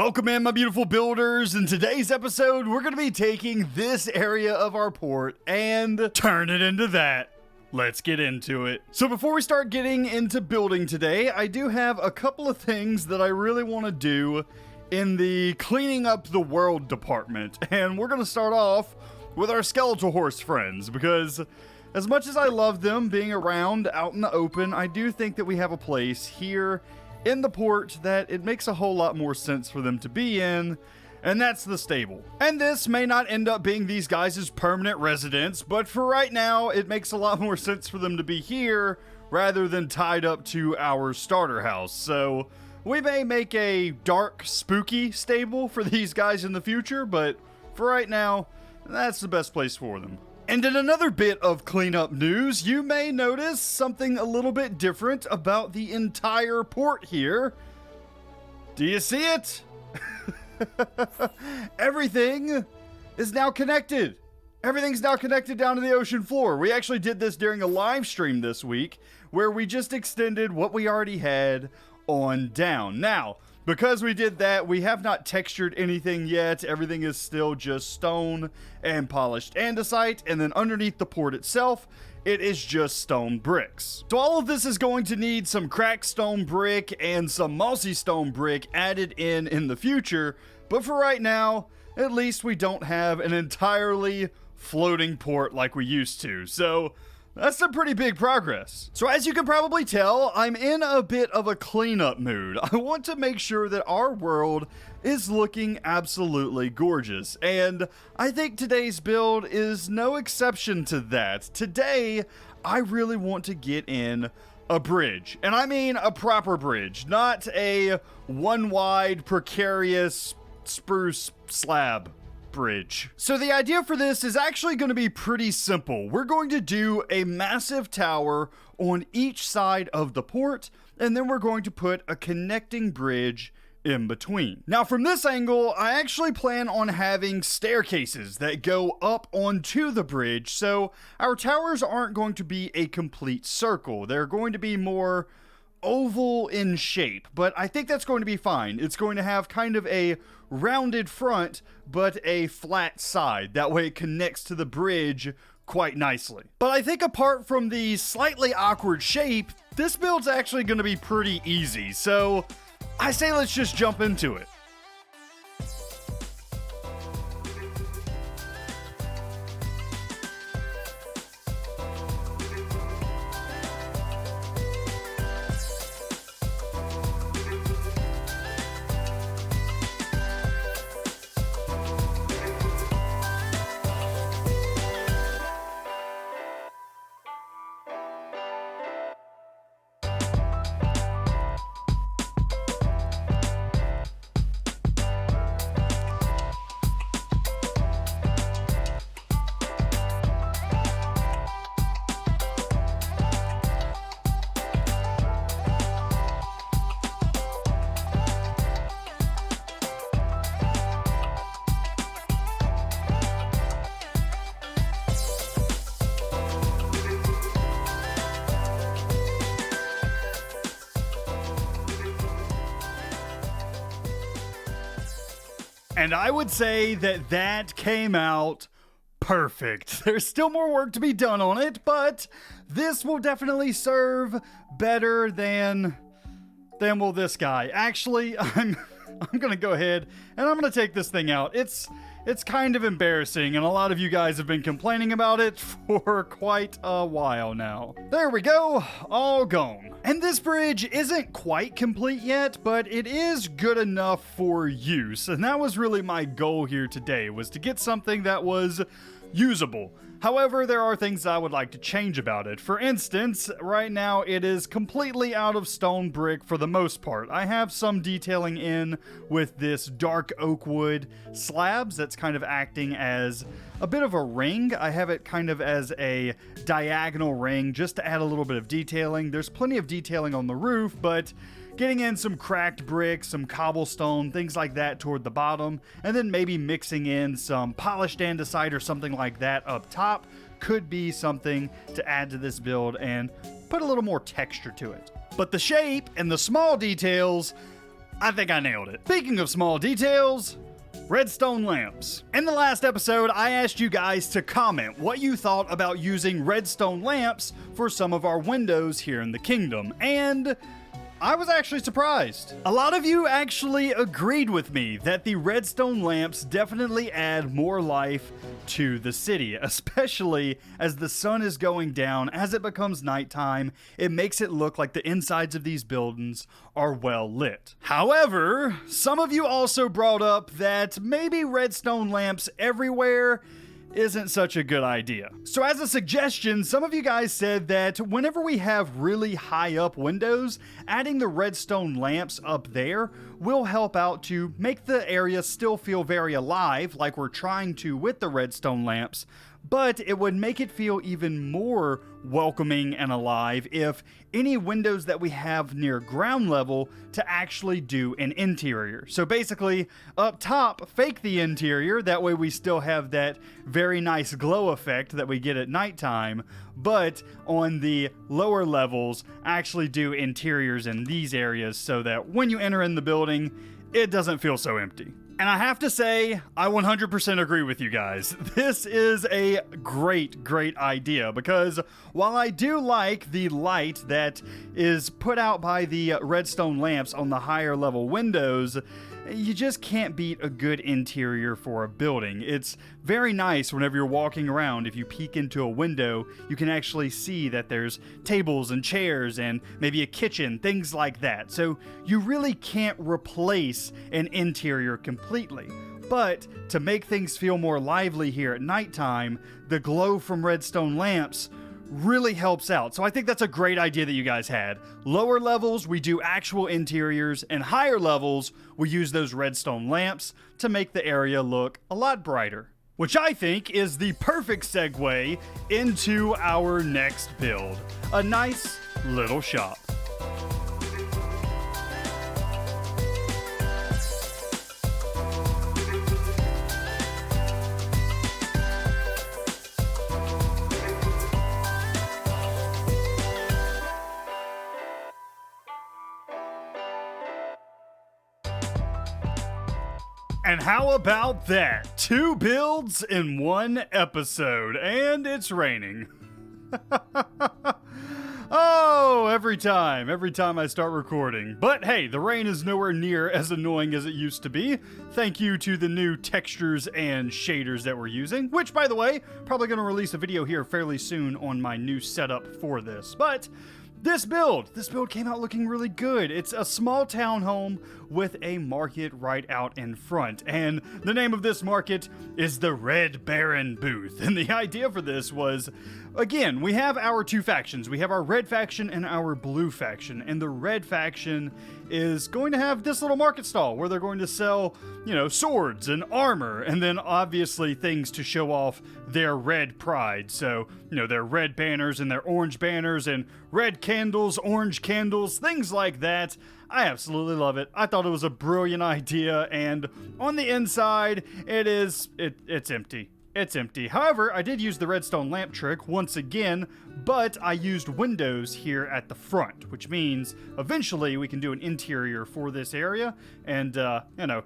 Welcome in, my beautiful builders. In today's episode, we're going to be taking this area of our port and turn it into that. Let's get into it. So before we start getting into building today, I do have a couple of things that I really want to do in the cleaning up the world department. And we're going to start off with our skeletal horse friends, because as much as I love them being around out in the open, I do think that we have a place here in the port that it makes a whole lot more sense for them to be in, and that's the stable. And this may not end up being these guys' permanent residence, but for right now, it makes a lot more sense for them to be here rather than tied up to our starter house. So we may make a dark, spooky stable for these guys in the future, but for right now, that's the best place for them. And in another bit of cleanup news, you may notice something a little bit different about the entire port here. Do you see it? Everything is now connected. Everything's now connected down to the ocean floor. We actually did this during a live stream this week where we just extended what we already had on down. Now, because we did that, we have not textured anything yet. Everything is still just stone and polished andesite, and then underneath the port itself, it is just stone bricks. So all of this is going to need some cracked stone brick and some mossy stone brick added in the future, but for right now, at least we don't have an entirely floating port like we used to. So that's some pretty big progress. So as you can probably tell, I'm in a bit of a cleanup mood. I want to make sure that our world is looking absolutely gorgeous, and I think today's build is no exception to that. Today, I really want to get in a bridge, and I mean a proper bridge, not a one-wide, precarious spruce slab bridge. So the idea for this is actually going to be pretty simple. We're going to do a massive tower on each side of the port, and then we're going to put a connecting bridge in between. Now from this angle, I actually plan on having staircases that go up onto the bridge, so our towers aren't going to be a complete circle. They're going to be more oval in shape, but I think that's going to be fine. It's going to have kind of a rounded front, but a flat side. That way it connects to the bridge quite nicely. But I think apart from the slightly awkward shape, this build's actually going to be pretty easy. So I say let's just jump into it. And I would say that that came out perfect. There's still more work to be done on it, but this will definitely serve better than will this guy. Actually, I'm gonna go ahead and I'm gonna take this thing out. It's kind of embarrassing, and a lot of you guys have been complaining about it for quite a while now. There we go, all gone. And this bridge isn't quite complete yet, but it is good enough for use, and that was really my goal here today, was to get something that was usable. However, there are things I would like to change about it. For instance, right now it is completely out of stone brick for the most part. I have some detailing in with this dark oak wood slabs that's kind of acting as a bit of a ring. I have it kind of as a diagonal ring just to add a little bit of detailing. There's plenty of detailing on the roof, but getting in some cracked bricks, some cobblestone, things like that toward the bottom, and then maybe mixing in some polished andesite or something like that up top could be something to add to this build and put a little more texture to it. But the shape and the small details, I think I nailed it. Speaking of small details, redstone lamps. In the last episode, I asked you guys to comment what you thought about using redstone lamps for some of our windows here in the kingdom, and I was actually surprised. A lot of you actually agreed with me that the redstone lamps definitely add more life to the city, especially as the sun is going down. As it becomes nighttime, it makes it look like the insides of these buildings are well lit. However, some of you also brought up that maybe redstone lamps everywhere isn't such a good idea. So as a suggestion, some of you guys said that whenever we have really high up windows, adding the redstone lamps up there will help out to make the area still feel very alive, like we're trying to with the redstone lamps, but it would make it feel even more welcoming and alive if any windows that we have near ground level to actually do an interior. So basically, up top, fake the interior, that way we still have that very nice glow effect that we get at nighttime, but on the lower levels, actually do interiors in these areas so that when you enter in the building, it doesn't feel so empty. And I have to say, I 100% agree with you guys. This is a great idea because while I do like the light that is put out by the redstone lamps on the higher level windows, you just can't beat a good interior for a building. It's very nice whenever you're walking around. If you peek into a window, you can actually see that there's tables and chairs and maybe a kitchen, things like that. So you really can't replace an interior completely. But to make things feel more lively here at nighttime, the glow from redstone lamps really helps out. So I think that's a great idea that you guys had. Lower levels, we do actual interiors, and higher levels, we use those redstone lamps to make the area look a lot brighter. Which I think is the perfect segue into our next build. A nice little shop. And how about that? 2 builds in 1 episode, and it's raining. Oh, every time I start recording. But hey, the rain is nowhere near as annoying as it used to be. Thank you to the new textures and shaders that we're using, which, by the way, probably going to release a video here fairly soon on my new setup for this. But this build came out looking really good. It's a small townhome with a market right out in front. And the name of this market is the Red Baron Booth. And the idea for this was, again, we have our 2 factions. We have our red faction and our blue faction. And the red faction is going to have this little market stall where they're going to sell, swords and armor, and then obviously things to show off their red pride. So, their red banners and their orange banners and red candles, orange candles, things like that. I absolutely love it. I thought it was a brilliant idea, and on the inside, it's empty. It's empty. However, I did use the redstone lamp trick once again, but I used windows here at the front, which means eventually we can do an interior for this area and,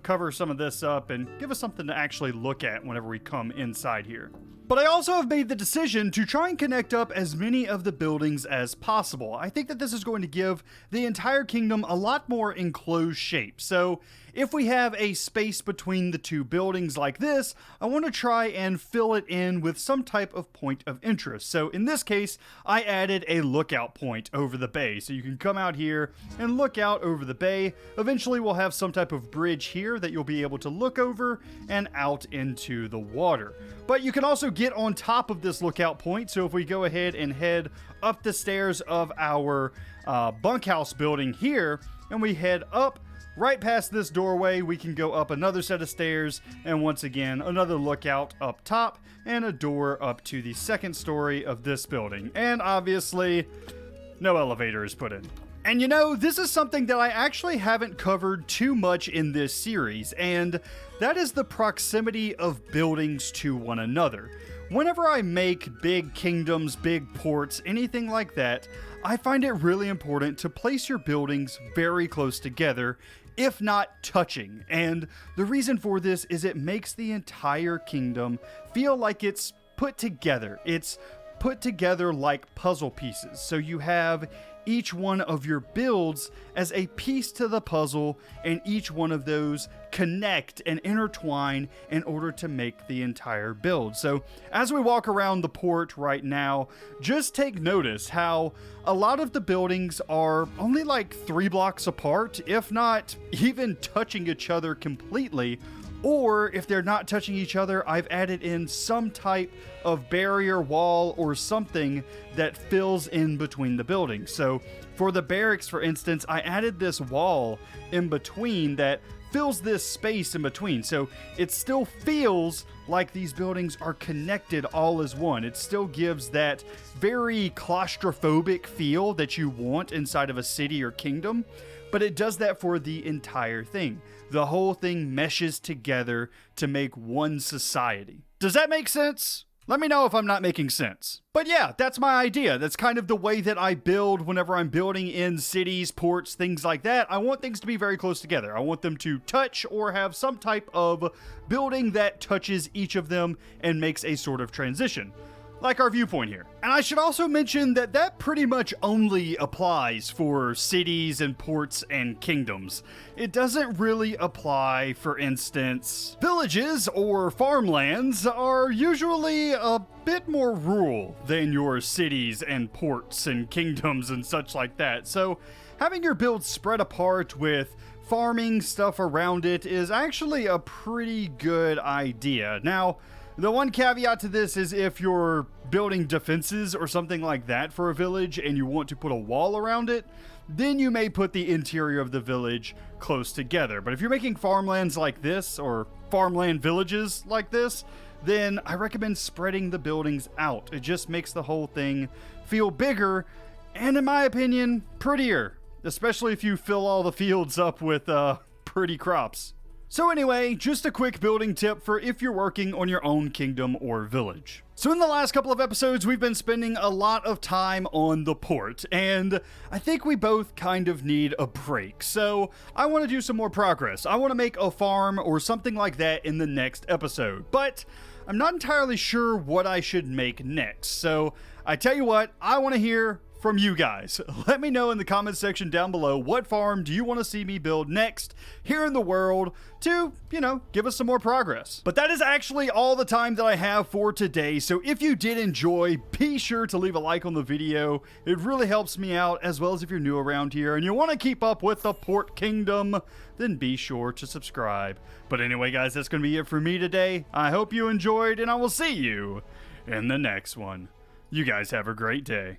cover some of this up and give us something to actually look at whenever we come inside here. But I also have made the decision to try and connect up as many of the buildings as possible. I think that this is going to give the entire kingdom a lot more enclosed shape. So if we have a space between the 2 buildings like this, I want to try and fill it in with some type of point of interest. So in this case, I added a lookout point over the bay. So you can come out here and look out over the bay. Eventually we'll have some type of bridge here that you'll be able to look over and out into the water. But you can also get on top of this lookout point. So if we go ahead and head up the stairs of our bunkhouse building here, and we head up right past this doorway, we can go up another set of stairs, and once again, another lookout up top, and a door up to the 2nd story of this building. And obviously, no elevator is put in. And this is something that I actually haven't covered too much in this series, and that is the proximity of buildings to one another. Whenever I make big kingdoms, big ports, anything like that, I find it really important to place your buildings very close together if not touching. And the reason for this is it makes the entire kingdom feel like it's put together. It's put together like puzzle pieces. So you have each one of your builds as a piece to the puzzle, and each one of those connect and intertwine in order to make the entire build. So as we walk around the port right now, just take notice how a lot of the buildings are only like 3 blocks apart, if not even touching each other completely. Or if they're not touching each other, I've added in some type of barrier wall or something that fills in between the buildings. So for the barracks, for instance, I added this wall in between that fills this space in between. So it still feels like these buildings are connected all as one. It still gives that very claustrophobic feel that you want inside of a city or kingdom, but it does that for the entire thing. The whole thing meshes together to make one society. Does that make sense? Let me know if I'm not making sense. But yeah, that's my idea. That's kind of the way that I build whenever I'm building in cities, ports, things like that. I want things to be very close together. I want them to touch or have some type of building that touches each of them and makes a sort of transition. Like our viewpoint here. And I should also mention that that pretty much only applies for cities and ports and kingdoms. It doesn't really apply, for instance, villages or farmlands are usually a bit more rural than your cities and ports and kingdoms and such like that. So having your build spread apart with farming stuff around it is actually a pretty good idea. Now, the one caveat to this is if you're building defenses or something like that for a village and you want to put a wall around it, then you may put the interior of the village close together. But if you're making farmlands like this or farmland villages like this, then I recommend spreading the buildings out. It just makes the whole thing feel bigger and, in my opinion, prettier, especially if you fill all the fields up with pretty crops. So anyway, just a quick building tip for if you're working on your own kingdom or village. So in the last couple of episodes, we've been spending a lot of time on the port, and I think we both kind of need a break. So I want to do some more progress. I want to make a farm or something like that in the next episode, but I'm not entirely sure what I should make next. So I tell you what, I want to hear from you guys. Let me know in the comment section down below, what farm do you want to see me build next here in the world to, give us some more progress. But that is actually all the time that I have for today. So if you did enjoy, be sure to leave a like on the video. It really helps me out, as well as if you're new around here and you want to keep up with the Port Kingdom, then be sure to subscribe. But anyway, guys, that's going to be it for me today. I hope you enjoyed, and I will see you in the next one. You guys have a great day.